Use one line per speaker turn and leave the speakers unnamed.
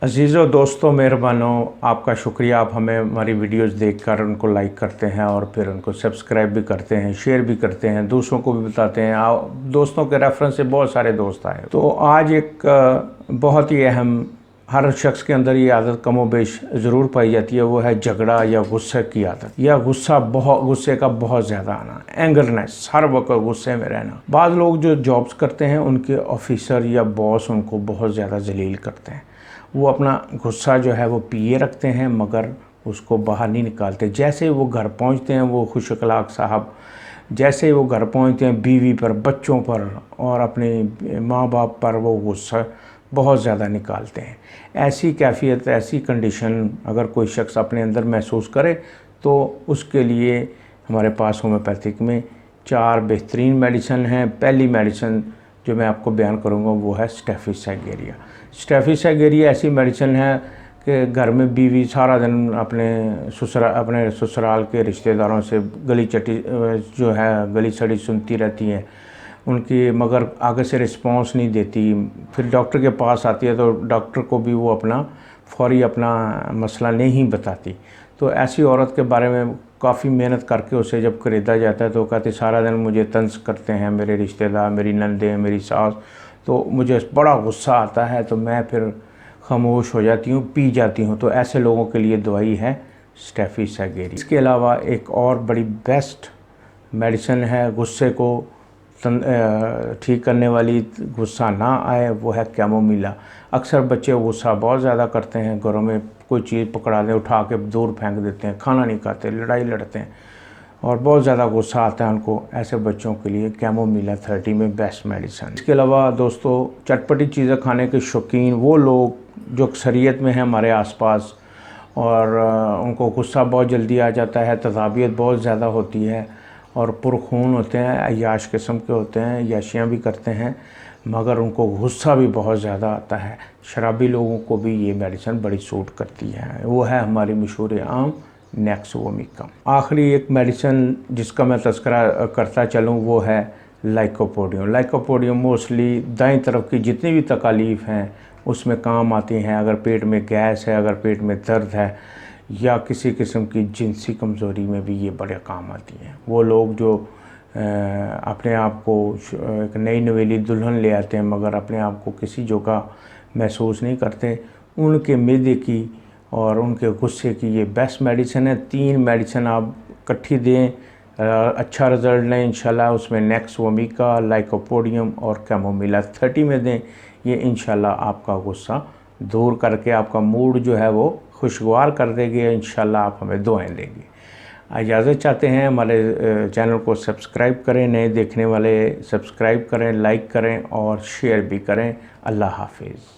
अज़ीज़ों दोस्तों मेहरबानों, आपका शुक्रिया। आप हमें हमारी वीडियोस देखकर उनको लाइक करते हैं और फिर उनको सब्सक्राइब भी करते हैं, शेयर भी करते हैं, दूसरों को भी बताते हैं। दोस्तों के रेफरेंस से बहुत सारे दोस्त आए। तो आज एक बहुत ही अहम, हर शख्स के अंदर ये आदत कमोबेश ज़रूर पाई जाती है, वो है झगड़ा या गुस्से की आदत, या गुस्से का बहुत ज़्यादा आना, एंगरनेस, हर वक्त गुस्से में रहना। बाद लोग जो जॉब्स करते हैं उनके ऑफिसर या बॉस उनको बहुत ज़्यादा जलील करते हैं। वो अपना गुस्सा जो है वो पिए रखते हैं मगर उसको बाहर नहीं निकालते। जैसे ही वो घर पहुंचते हैं वो खुश अखलाक साहब, जैसे ही वो घर पहुंचते हैं बीवी पर, बच्चों पर और अपने माँ बाप पर वो गुस्सा बहुत ज़्यादा निकालते हैं। ऐसी कैफियत, ऐसी कंडीशन अगर कोई शख्स अपने अंदर महसूस करे तो उसके लिए हमारे पास होम्योपैथिक में 4 बेहतरीन मेडिसिन हैं। पहली मेडिसिन जो मैं आपको बयान करूंगा वो है स्टेफिस एगेरिया। स्टेफिस एगेरिया ऐसी मेडिसिन है कि घर में बीवी सारा दिन अपने ससुराल के रिश्तेदारों से गली सड़ी सुनती रहती हैं उनकी, मगर आगे से रिस्पांस नहीं देती। फिर डॉक्टर के पास आती है तो डॉक्टर को भी वो फौरी अपना मसला नहीं बताती। तो ऐसी औरत के बारे में काफ़ी मेहनत करके उसे जब खरीदा जाता है तो कहती सारा दिन मुझे तंज करते हैं मेरे रिश्तेदार, मेरी नंदे, मेरी सास, तो मुझे बड़ा गुस्सा आता है तो मैं फिर खामोश हो जाती हूँ, पी जाती हूँ। तो ऐसे लोगों के लिए दवाई है स्टेफिस एगेरिया। इसके अलावा एक और बड़ी बेस्ट मेडिसिन है गुस्से को ठीक करने वाली, गुस्सा ना आए, वो है कैमोमिला। अक्सर बच्चे गुस्सा बहुत ज़्यादा करते हैं, घरों में कोई चीज़ पकड़ा दें उठा के दूर फेंक देते हैं, खाना नहीं खाते, लड़ाई लड़ते हैं और बहुत ज़्यादा गुस्सा आता है उनको। ऐसे बच्चों के लिए कैमोमिला 30 में बेस्ट मेडिसिन। इसके अलावा दोस्तों चटपटी चीज़ें खाने के शौकीन वो लोग जो अक्सरियत में हैं हमारे आसपास और उनको गुस्सा बहुत जल्दी आ जाता है, तज़ाबियत बहुत ज़्यादा होती है और पुरखून होते हैं, अय्याश किस्म के होते हैं, याशियाँ भी करते हैं मगर उनको गुस्सा भी बहुत ज़्यादा आता है, शराबी लोगों को भी ये मेडिसिन बड़ी सूट करती है। वो है हमारी मशहूर आम नेक्सोमिकम। आखिरी एक मेडिसिन जिसका मैं तज़किरा करता चलूँ वो है लाइकोपोडियम। लाइकोपोडियम मोस्टली दाईं तरफ की जितनी भी तकालीफ़ हैं उसमें काम आती हैं। अगर पेट में गैस है, अगर पेट में दर्द है या किसी किस्म की जिनसी कमज़ोरी में भी ये बड़े काम आती हैं। वो लोग जो अपने आप को एक नई नवेली दुल्हन ले आते हैं मगर अपने आप को किसी जगह महसूस नहीं करते, उनके मैदे की और उनके गुस्से की ये बेस्ट मेडिसिन है। 3 मेडिसिन आप इकट्ठी दें, अच्छा रिज़ल्ट लें इंशाल्लाह। उसमें नेक्सोमिका, लाइकोपोडियम और कैमोमिला 30 में दें। ये इंशाल्लाह आपका गुस्सा दूर करके आपका मूड जो है वो खुशगवार कर देंगे। इंशाल्लाह आप हमें दुआएं देंगे। इजाज़त चाहते हैं, हमारे चैनल को सब्सक्राइब करें, नए देखने वाले सब्सक्राइब करें, लाइक करें और शेयर भी करें। अल्लाह हाफिज़।